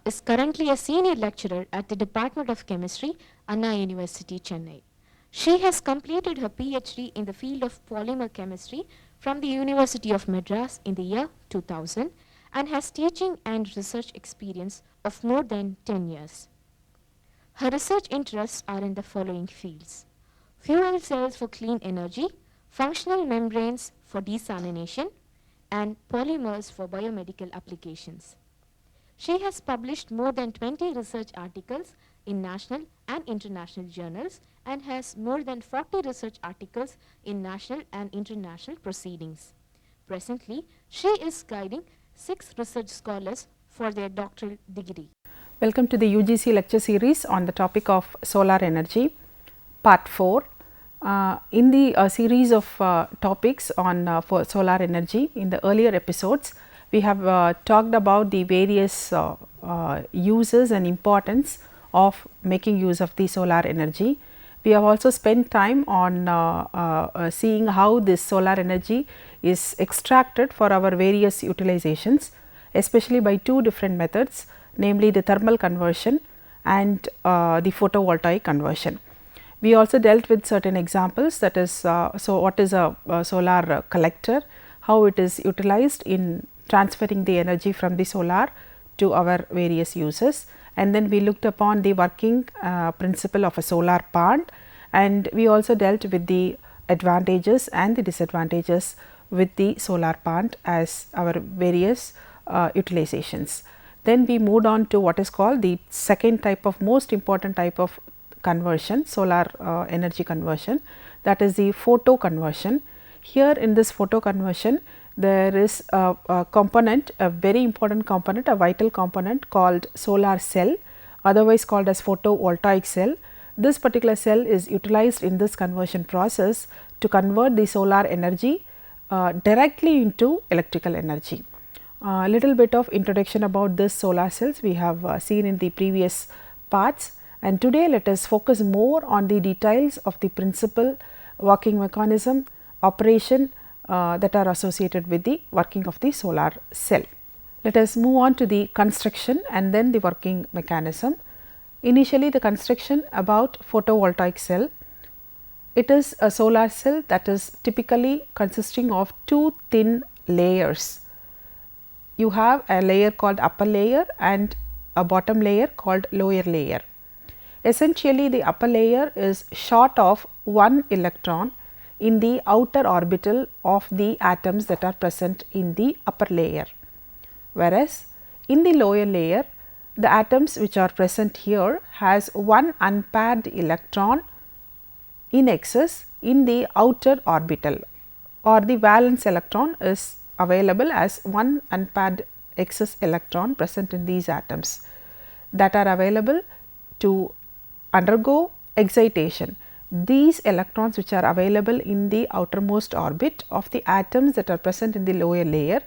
is currently a senior lecturer at the Department of Chemistry, Anna University, Chennai. She has completed her PhD in the field of polymer chemistry from the University of Madras in the year 2000 and has teaching and research experience of more than 10 years. Her research interests are in the following fields: fuel cells for clean energy, functional membranes for desalination, and polymers for biomedical applications. She has published more than 20 research articles in national and international journals and has more than 40 research articles in national and international proceedings. Presently, she is guiding 6 research scholars for their doctoral degree. Welcome to the UGC lecture series on the topic of solar energy, part 4. In the series of topics on for solar energy, in the earlier episodes, we have talked about the various uses and importance of making use of the solar energy. We have also spent time on seeing how this solar energy is extracted for our various utilizations, especially by two different methods, namely the thermal conversion and the photovoltaic conversion. We also dealt with certain examples, that is, so what is a solar collector, how it is utilized in transferring the energy from the solar to our various uses, and then we looked upon the working principle of a solar plant, and we also dealt with the advantages and the disadvantages with the solar plant as our various utilizations. Then we moved on to what is called the second type of most important type of conversion, solar energy conversion, that is the photo conversion. Here in this photo conversion, there is a component, a very important component, a vital component called solar cell, otherwise called as photovoltaic cell. This particular cell is utilized in this conversion process to convert the solar energy directly into electrical energy. A little bit of introduction about this solar cells we have seen in the previous parts, and today let us focus more on the details of the principle, working mechanism, operation that are associated with the working of the solar cell. Let us move on to the construction and then the working mechanism. Initially, the construction about photovoltaic cell. It is a solar cell that is typically consisting of two thin layers. You have a layer called upper layer and a bottom layer called lower layer. Essentially, the upper layer is short of one electron in the outer orbital of the atoms that are present in the upper layer, whereas in the lower layer, the atoms which are present here has one unpaired electron in excess in the outer orbital, or the valence electron is available as one unpaired excess electron present in these atoms that are available to undergo excitation. These electrons which are available in the outermost orbit of the atoms that are present in the lower layer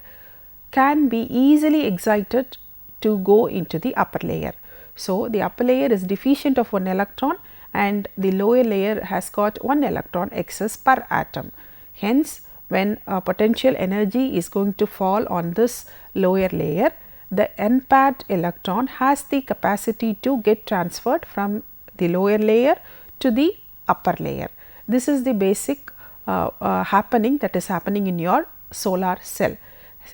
can be easily excited to go into the upper layer. So, the upper layer is deficient of one electron and the lower layer has got one electron excess per atom. Hence, when a potential energy is going to fall on this lower layer, the unpaired electron has the capacity to get transferred from the lower layer to the upper layer. This is the basic happening that is happening in your solar cell.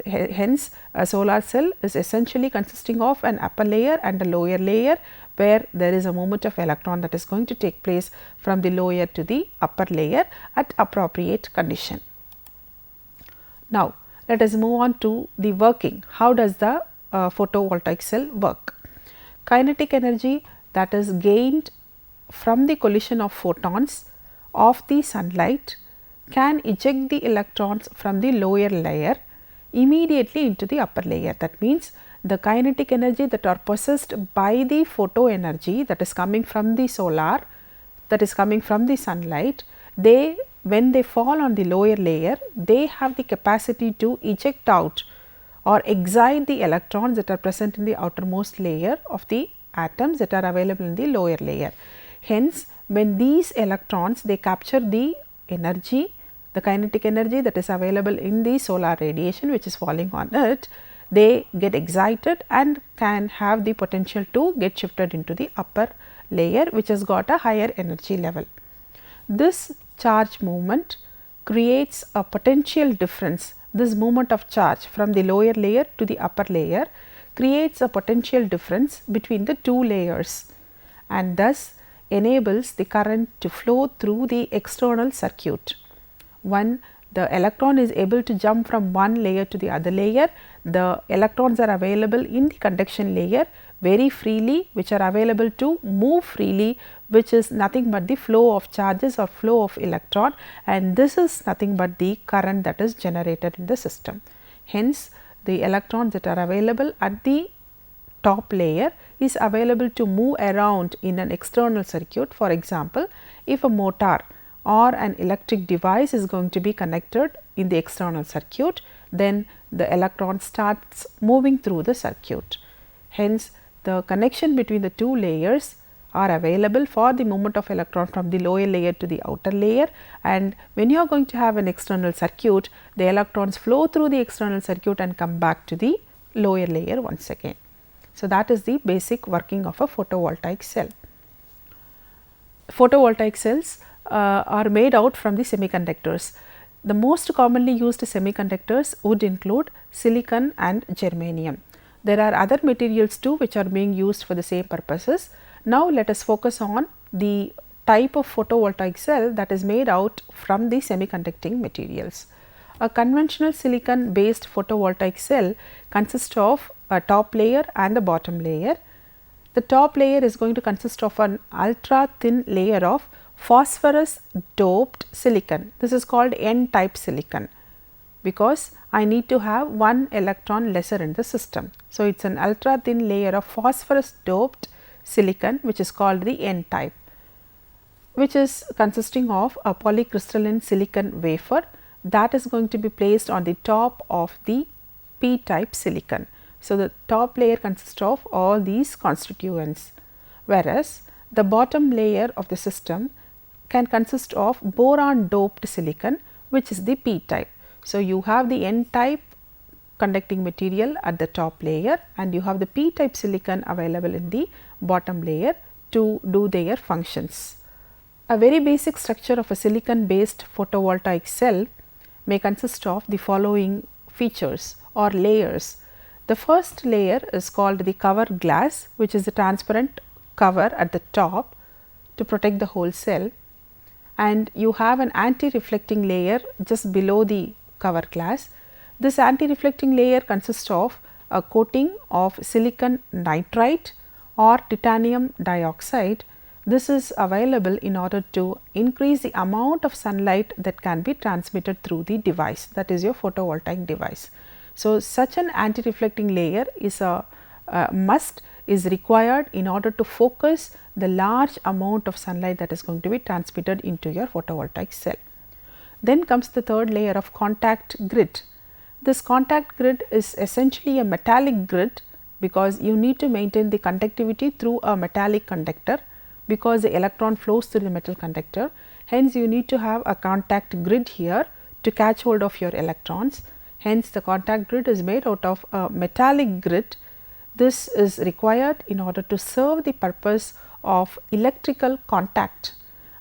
Hence, a solar cell is essentially consisting of an upper layer and a lower layer, where there is a movement of electron that is going to take place from the lower to the upper layer at appropriate condition. Now, let us move on to the working. How does the photovoltaic cell work? Kinetic energy that is gained from the collision of photons of the sunlight can eject the electrons from the lower layer immediately into the upper layer. That means, the kinetic energy that are possessed by the photo energy that is coming from the solar, that is coming from the sunlight, they, when they fall on the lower layer, they have the capacity to eject out or excite the electrons that are present in the outermost layer of the atoms that are available in the lower layer. Hence, when these electrons they capture the energy, the kinetic energy that is available in the solar radiation which is falling on it, they get excited and can have the potential to get shifted into the upper layer, which has got a higher energy level. This charge movement creates a potential difference. This movement of charge from the lower layer to the upper layer creates a potential difference between the two layers, and thus enables the current to flow through the external circuit. When the electron is able to jump from one layer to the other layer, the electrons are available in the conduction layer very freely, which are available to move freely, which is nothing but the flow of charges or flow of electron, and this is nothing but the current that is generated in the system. Hence, the electrons that are available at the top layer is available to move around in an external circuit. For example, if a motor or an electric device is going to be connected in the external circuit, then the electron starts moving through the circuit. Hence, the connection between the two layers are available for the movement of electron from the lower layer to the outer layer, and when you are going to have an external circuit, the electrons flow through the external circuit and come back to the lower layer once again. So, that is the basic working of a photovoltaic cell. Photovoltaic cells are made out from the semiconductors. The most commonly used semiconductors would include silicon and germanium. There are other materials too which are being used for the same purposes. Now, let us focus on the type of photovoltaic cell that is made out from the semiconducting materials. A conventional silicon based photovoltaic cell consists of a top layer and the bottom layer. The top layer is going to consist of an ultra thin layer of phosphorus doped silicon. This is called N-type silicon, because I need to have one electron lesser in the system. So, it is an ultra thin layer of phosphorus doped silicon, which is called the N-type, which is consisting of a polycrystalline silicon wafer that is going to be placed on the top of the P-type silicon. So, the top layer consists of all these constituents, whereas the bottom layer of the system can consist of boron doped silicon, which is the P-type. So, you have the N-type conducting material at the top layer and you have the P-type silicon available in the bottom layer to do their functions. A very basic structure of a silicon based photovoltaic cell may consist of the following features or layers. The first layer is called the cover glass, which is the transparent cover at the top to protect the whole cell, and you have an anti-reflecting layer just below the cover glass. This anti-reflecting layer consists of a coating of silicon nitride or titanium dioxide. This is available in order to increase the amount of sunlight that can be transmitted through the device, that is your photovoltaic device. So, such an anti-reflecting layer is a must, is required in order to focus the large amount of sunlight that is going to be transmitted into your photovoltaic cell. Then comes the third layer of contact grid. This contact grid is essentially a metallic grid, because you need to maintain the conductivity through a metallic conductor, because the electron flows through the metal conductor. Hence, you need to have a contact grid here to catch hold of your electrons. Hence, the contact grid is made out of a metallic grid. This is required in order to serve the purpose of electrical contact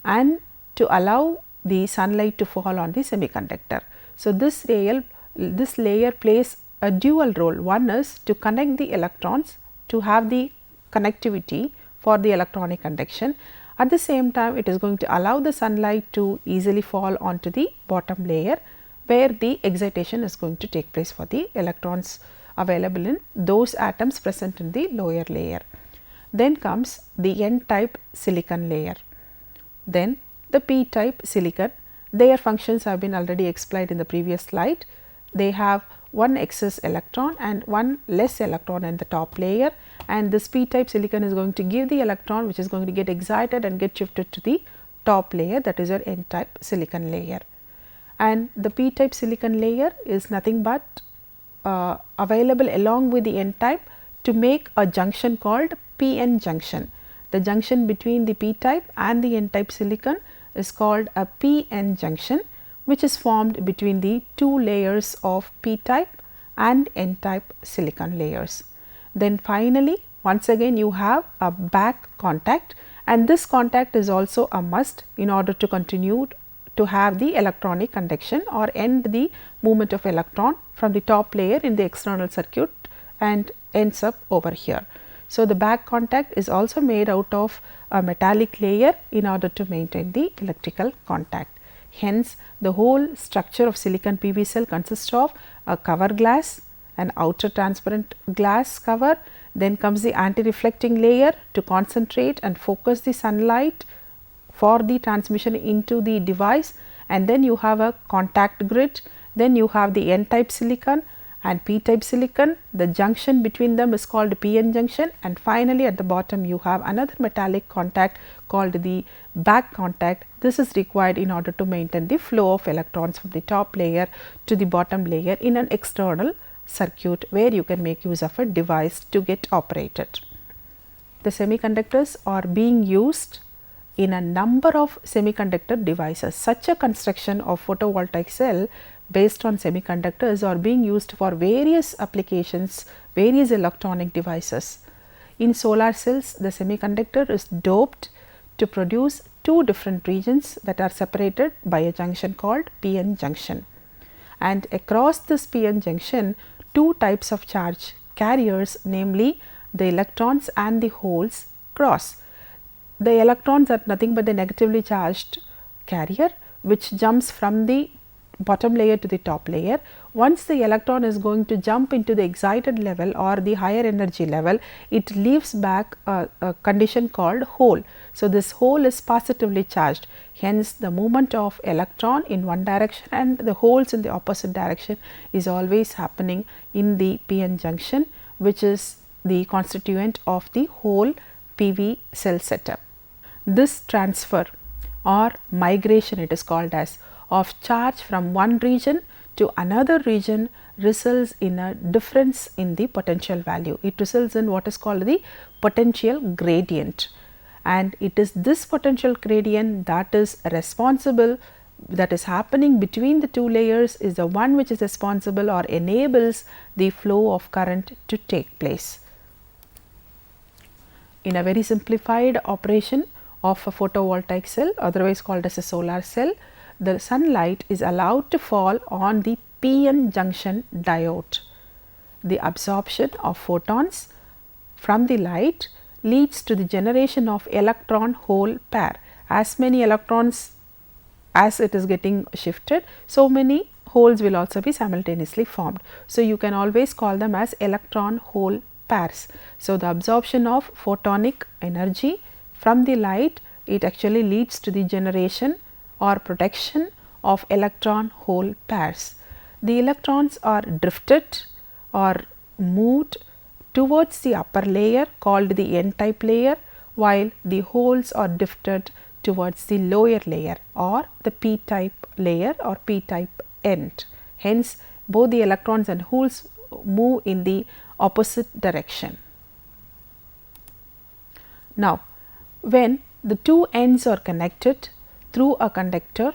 and to allow the sunlight to fall on the semiconductor. So, this layer plays a dual role. One is to connect the electrons to have the connectivity for the electronic conduction. At the same time, it is going to allow the sunlight to easily fall onto the bottom layer, where the excitation is going to take place for the electrons available in those atoms present in the lower layer. Then comes the N-type silicon layer, then the P-type silicon. Their functions have been already explained in the previous slide. They have one excess electron and one less electron in the top layer, and this P-type silicon is going to give the electron which is going to get excited and get shifted to the top layer, that is your N-type silicon layer. And the P-type silicon layer is nothing but available along with the N-type to make a junction called P-N junction. The junction between the P-type and the N-type silicon is called a P-N junction, which is formed between the two layers of P-type and n-type silicon layers. Then finally, once again you have a back contact, and this contact is also a must in order to continue to have the electronic conduction or end the movement of electron from the top layer in the external circuit and ends up over here. So, the back contact is also made out of a metallic layer in order to maintain the electrical contact. Hence, the whole structure of silicon PV cell consists of a cover glass, an outer transparent glass cover, then comes the anti-reflecting layer to concentrate and focus the sunlight for the transmission into the device, and then you have a contact grid, then you have the n-type silicon and p-type silicon. The junction between them is called p-n junction, and finally at the bottom you have another metallic contact called the back contact. This is required in order to maintain the flow of electrons from the top layer to the bottom layer in an external circuit where you can make use of a device to get operated. The semiconductors are being used in a number of semiconductor devices. Such a construction of photovoltaic cell based on semiconductors are being used for various applications, various electronic devices. In solar cells, the semiconductor is doped to produce two different regions that are separated by a junction called p-n junction. And across this p-n junction, two types of charge carriers, namely the electrons and the holes, cross. The electrons are nothing but the negatively charged carrier which jumps from the bottom layer to the top layer. Once the electron is going to jump into the excited level or the higher energy level, it leaves back a condition called hole. So, this hole is positively charged, hence the movement of electron in one direction and the holes in the opposite direction is always happening in the p-n junction, which is the constituent of the whole PV cell setup. This transfer or migration, it is called as, of charge from one region to another region results in a difference in the potential value. It results in what is called the potential gradient, and it is this potential gradient that is responsible, that is happening between the two layers, is the one which is responsible or enables the flow of current to take place. In a very simplified operation of a photovoltaic cell, otherwise called as a solar cell, the sunlight is allowed to fall on the p-n junction diode. The absorption of photons from the light leads to the generation of electron hole pair. As many electrons as it is getting shifted, so many holes will also be simultaneously formed. So, you can always call them as electron hole pairs. So, the absorption of photonic energy from the light, it actually leads to the generation or protection of electron hole pairs. The electrons are drifted or moved towards the upper layer called the n-type layer, while the holes are drifted towards the lower layer or the p-type layer or p-type end. Hence, both the electrons and holes move in the opposite direction. Now, when the two ends are connected through a conductor,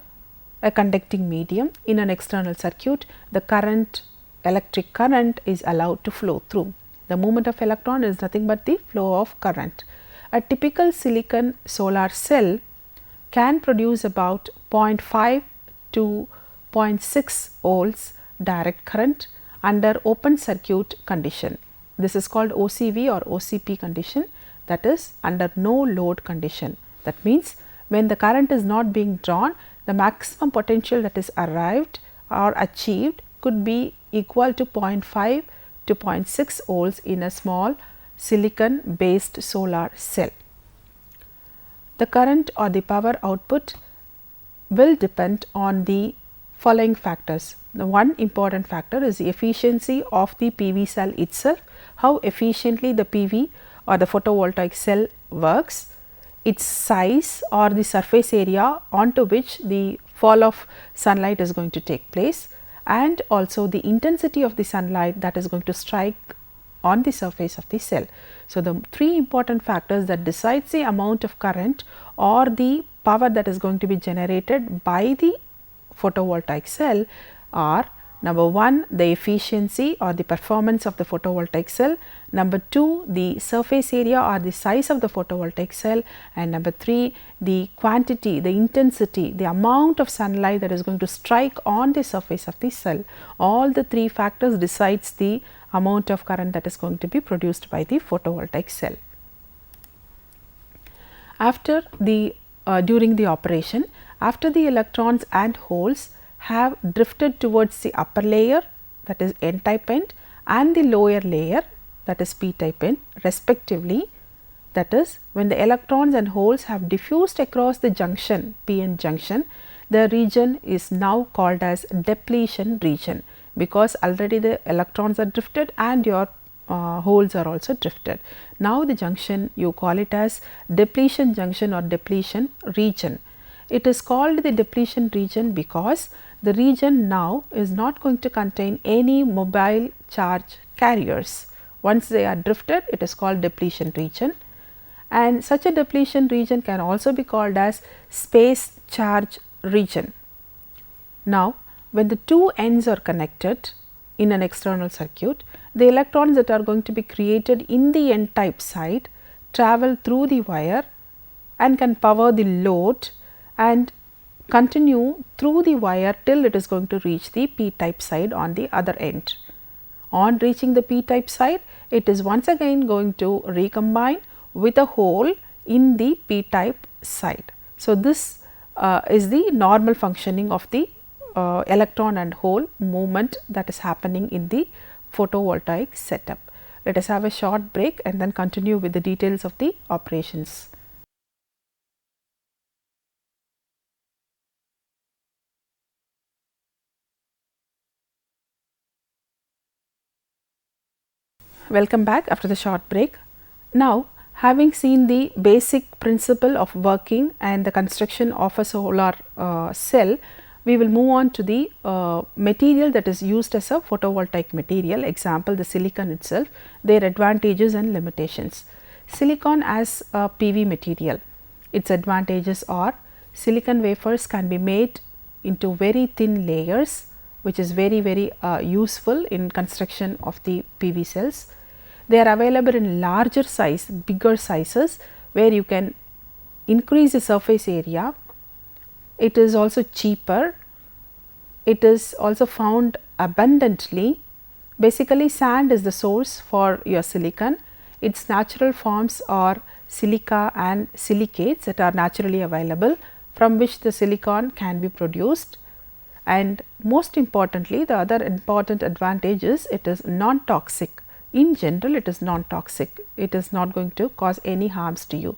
a conducting medium in an external circuit, the current, electric current is allowed to flow through. The movement of electron is nothing but the flow of current. A typical silicon solar cell can produce about 0.5 to 0.6 volts direct current under open circuit condition. This is called OCV or OCP condition, that is under no load condition. That means, when the current is not being drawn, the maximum potential that is arrived or achieved could be equal to 0.5 to 0.6 volts in a small silicon based solar cell. The current or the power output will depend on the following factors. The one important factor is the efficiency of the PV cell itself, how efficiently the PV or the photovoltaic cell works, its size or the surface area onto which the fall of sunlight is going to take place, and also the intensity of the sunlight that is going to strike on the surface of the cell. So, the three important factors that decides the amount of current or the power that is going to be generated by the photovoltaic cell are Number 1, the efficiency or the performance of the photovoltaic cell. Number 2, the surface area or the size of the photovoltaic cell. And number 3, the quantity, the intensity, the amount of sunlight that is going to strike on the surface of the cell. All the 3 factors decides the amount of current that is going to be produced by the photovoltaic cell. After the during the operation, after the electrons and holes have drifted towards the upper layer, that is n type end, and the lower layer, that is p type end respectively, that is when the electrons and holes have diffused across the junction p n junction, the region is now called as depletion region, because already the electrons are drifted and your holes are also drifted. Now the junction, you call it as depletion junction or depletion region. It is called the depletion region because the region now is not going to contain any mobile charge carriers. Once they are drifted, it is called depletion region, and such a depletion region can also be called as space charge region. Now, when the two ends are connected in an external circuit, the electrons that are going to be created in the n type side travel through the wire and can power the load and continue through the wire till it is going to reach the p type side on the other end. On reaching the p type side, it is once again going to recombine with a hole in the p type side. So, this is the normal functioning of the electron and hole movement that is happening in the photovoltaic setup. Let us have a short break and then continue with the details of the operations. Welcome back after the short break. Now, having seen the basic principle of working and the construction of a solar cell, we will move on to the material that is used as a photovoltaic material, example the silicon itself, their advantages and limitations. Silicon as a PV material, its advantages are silicon wafers can be made into very thin layers, which is very useful in construction of the PV cells. They are available in larger size, bigger sizes, where you can increase the surface area. It is also cheaper. It is also found abundantly. Basically, sand is the source for your silicon. Its natural forms are silica and silicates that are naturally available, from which the silicon can be produced. And most importantly, the other important advantage is it is non-toxic. In general, it is non-toxic. It is not going to cause any harms to you.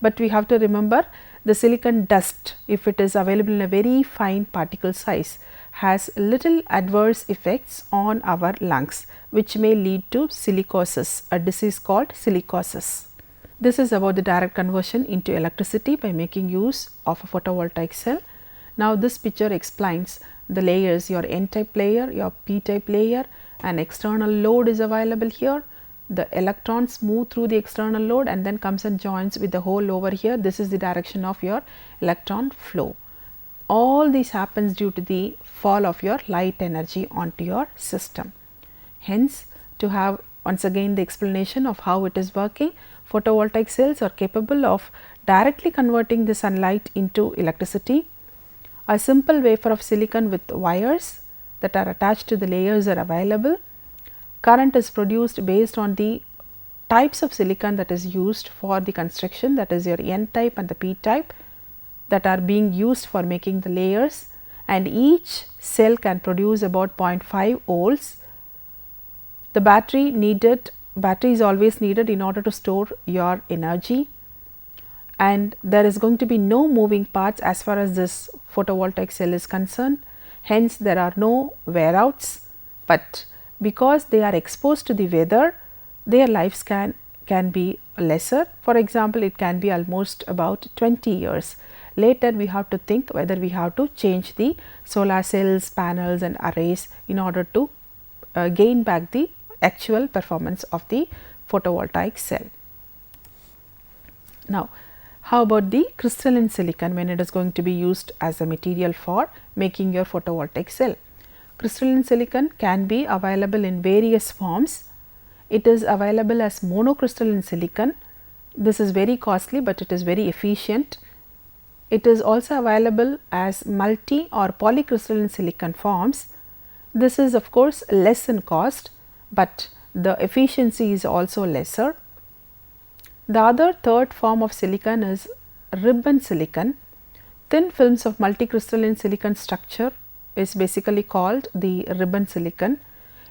But we have to remember, the silicon dust, if it is available in a very fine particle size, has little adverse effects on our lungs, which may lead to silicosis, a disease called silicosis. This is about the direct conversion into electricity by making use of a photovoltaic cell. Now, this picture explains the layers, your n type layer, your p type layer. An external load is available here. The electrons move through the external load and then comes and joins with the hole over here. This is the direction of your electron flow. All this happens due to the fall of your light energy onto your system. Hence, to have once again the explanation of how it is working, photovoltaic cells are capable of directly converting the sunlight into electricity. A simple wafer of silicon with wires that are attached to the layers are available. Current is produced based on the types of silicon that is used for the construction, that is your n type and the p type, that are being used for making the layers, and each cell can produce about 0.5 volts. The battery is always needed in order to store your energy, and there is going to be no moving parts as far as this photovoltaic cell is concerned. Hence, there are no wear outs, but because they are exposed to the weather, their lifespan can be lesser. For example, it can be almost about 20 years. Later, we have to think whether we have to change the solar cells, panels and arrays in order to gain back the actual performance of the photovoltaic cell. Now, how about the crystalline silicon when it is going to be used as a material for making your photovoltaic cell? crystalline silicon can be available in various forms. It is available as monocrystalline silicon. This is very costly, but it is very efficient. It is also available as multi or polycrystalline silicon forms. This is of course less in cost, but the efficiency is also lesser. The other third form of silicon is ribbon silicon. Thin films of multicrystalline silicon structure is basically called the ribbon silicon.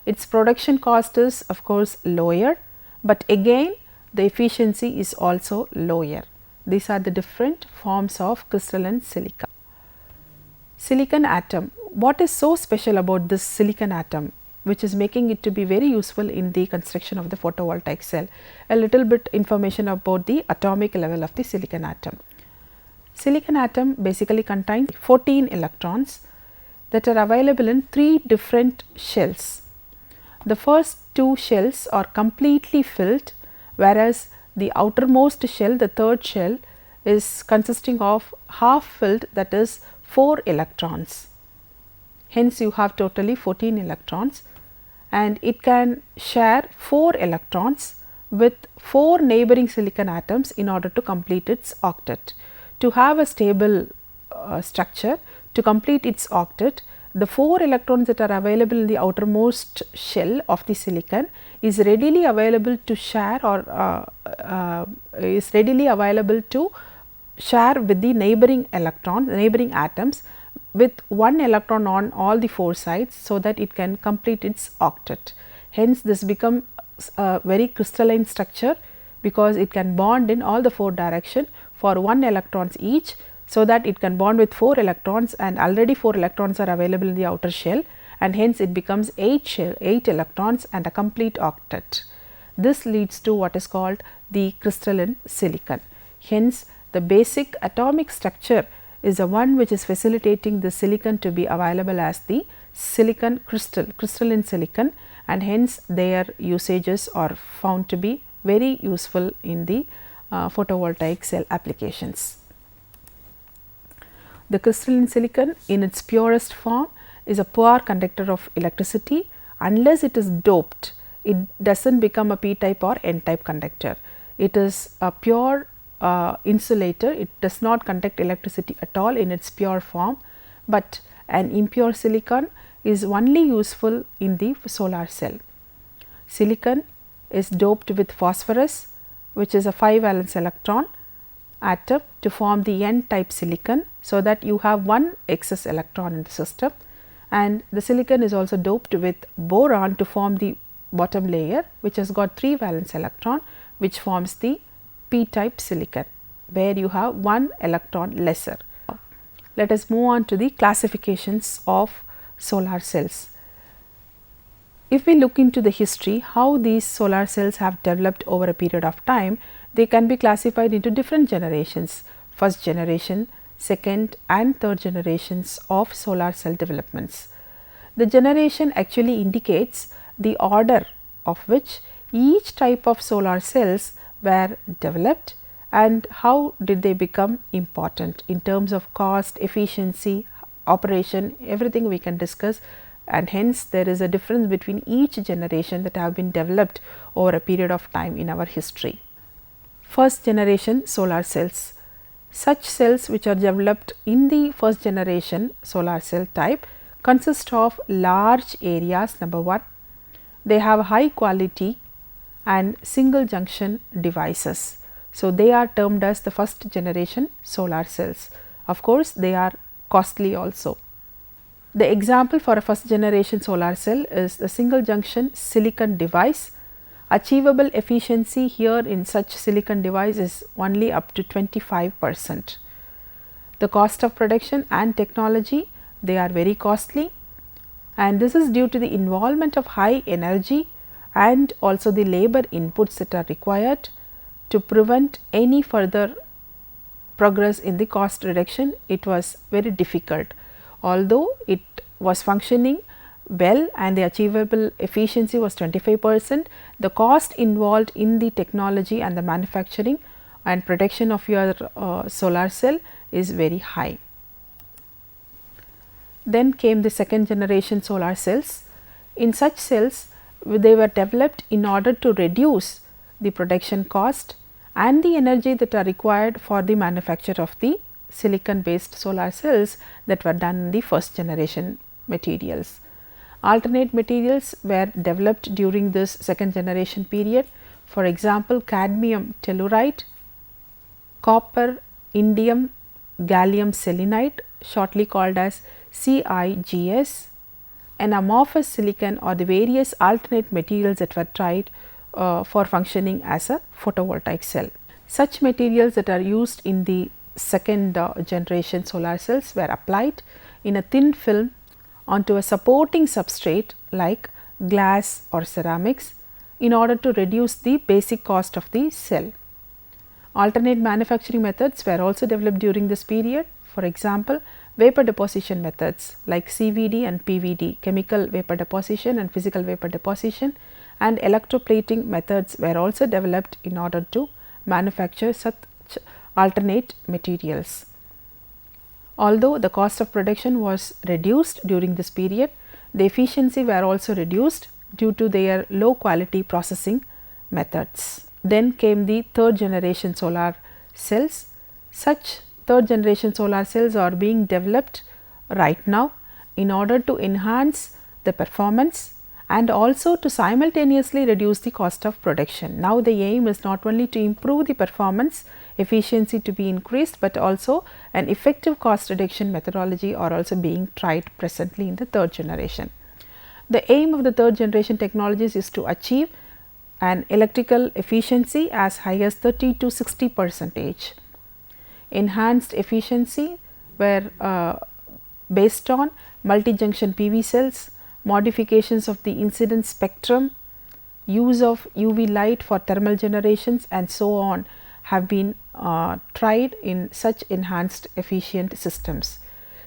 Its production cost is of course lower, but again the efficiency is also lower. These are the different forms of crystalline silicon. Silicon atom. What is so special about this silicon atom, which is making it to be very useful in the construction of the photovoltaic cell? A little bit information about the atomic level of the silicon atom. Silicon atom basically contains 14 electrons that are available in 3 different shells. The first 2 shells are completely filled, whereas the outermost shell, the third shell, is consisting of half filled, that is 4 electrons. Hence, you have totally 14 electrons, and it can share 4 electrons with 4 neighboring silicon atoms in order to complete its octet. To have a stable structure, to complete its octet, the 4 electrons that are available in the outermost shell of the silicon is readily available to share, or is readily available to share with the neighboring electrons, neighboring atoms, with 1 electron on all the 4 sides, so that it can complete its octet. Hence, this becomes a very crystalline structure, because it can bond in all the 4 directions for 1 electrons each, so that it can bond with 4 electrons, and already 4 electrons are available in the outer shell, and hence it becomes 8 electrons and a complete octet. This leads to what is called the crystalline silicon. Hence, the basic atomic structure is the one which is facilitating the silicon to be available as the silicon crystalline silicon, and hence their usages are found to be very useful in the photovoltaic cell applications. The crystalline silicon in its purest form is a poor conductor of electricity. Unless it is doped, it does not become a p type or n type conductor. It is a pure insulator. It does not conduct electricity at all in its pure form, but an impure silicon is only useful in the solar cell. Silicon is doped with phosphorus, which is a 5 valence electron atom, to form the n type silicon, so that you have one excess electron in the system, and the silicon is also doped with boron to form the bottom layer, which has got 3 valence electron, which forms the p type silicon, where you have 1 electron lesser. Let us move on to the classifications of solar cells. If we look into the history, how these solar cells have developed over a period of time, they can be classified into different generations: first generation, second and third generations of solar cell developments. The generation actually indicates the order of which each type of solar cells were developed and how did they become important in terms of cost, efficiency, operation, everything we can discuss, and hence there is a difference between each generation that have been developed over a period of time in our history. First generation solar cells. Such cells which are developed in the first generation solar cell type consist of large areas, number 1. They have high quality and single junction devices. So, they are termed as the first generation solar cells. Of course, they are costly also. The example for a first generation solar cell is the single junction silicon device. Achievable efficiency here in such silicon device is only up to 25%. The cost of production and technology, they are very costly, and this is due to the involvement of high energy and also the labor inputs that are required to prevent any further progress in the cost reduction. It was very difficult. Although it was functioning well and the achievable efficiency was 25%, the cost involved in the technology and the manufacturing and production of your solar cell is very high. Then came the second generation solar cells. In such cells, they were developed in order to reduce the production cost and the energy that are required for the manufacture of the silicon based solar cells that were done in the first generation materials. Alternate materials were developed during this second generation period. For example, cadmium telluride, copper indium gallium selenide, shortly called as CIGS, an amorphous silicon, or the various alternate materials that were tried for functioning as a photovoltaic cell. Such materials that are used in the second generation solar cells were applied in a thin film onto a supporting substrate like glass or ceramics in order to reduce the basic cost of the cell. Alternate manufacturing methods were also developed during this period. For example, vapor deposition methods like CVD and PVD, chemical vapor deposition and physical vapor deposition, and electroplating methods were also developed in order to manufacture such alternate materials. Although the cost of production was reduced during this period, the efficiency were also reduced due to their low quality processing methods. Then came the third generation solar cells. Such third generation solar cells are being developed right now in order to enhance the performance and also to simultaneously reduce the cost of production. Now, the aim is not only to improve the performance, efficiency to be increased, but also an effective cost reduction methodology are also being tried presently in the third generation. The aim of the third generation technologies is to achieve an electrical efficiency as high as 30 to 60%. Enhanced efficiency were based on multi-junction PV cells, modifications of the incident spectrum, use of UV light for thermal generations, and so on have been tried in such enhanced efficient systems.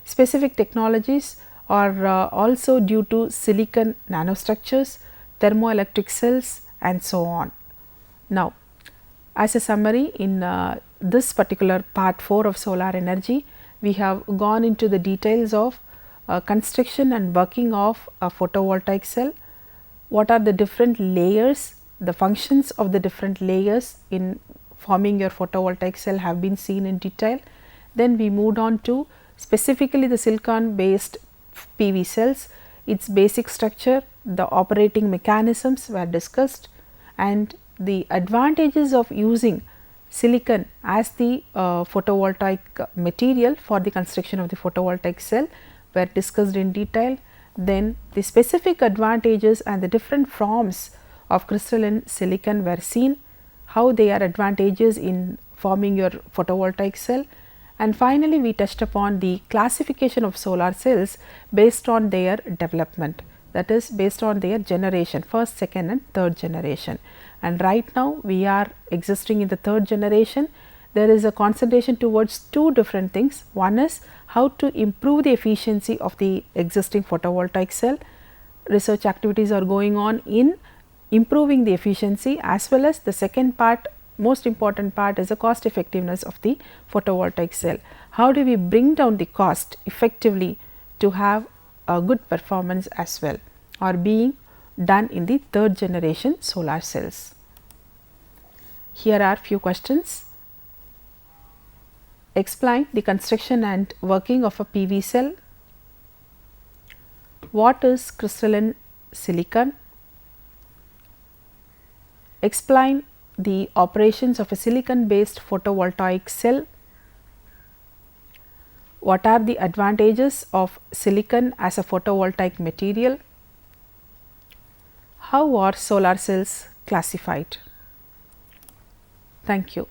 Specific technologies are also due to silicon nanostructures, thermoelectric cells, and so on. Now, as a summary, in this particular part 4 of solar energy, we have gone into the details of construction and working of a photovoltaic cell, what are the different layers, the functions of the different layers in forming your photovoltaic cell have been seen in detail. Then we moved on to specifically the silicon based PV cells, its basic structure, the operating mechanisms were discussed, and the advantages of using silicon as the photovoltaic material for the construction of the photovoltaic cell were discussed in detail. Then the specific advantages and the different forms of crystalline silicon were seen, how they are advantageous in forming your photovoltaic cell, and finally we touched upon the classification of solar cells based on their development, that is based on their generation, first, second and third generation. And right now we are existing in the third generation. There is a concentration towards two different things. One is how to improve the efficiency of the existing photovoltaic cell. Research activities are going on in improving the efficiency, as well as the second part, most important part, is the cost effectiveness of the photovoltaic cell. How do we bring down the cost effectively to have a good performance as well, are being done in the third generation solar cells. Here are few questions. Explain the construction and working of a PV cell. What is crystalline silicon? Explain the operations of a silicon based photovoltaic cell. What are the advantages of silicon as a photovoltaic material? How are solar cells classified? Thank you.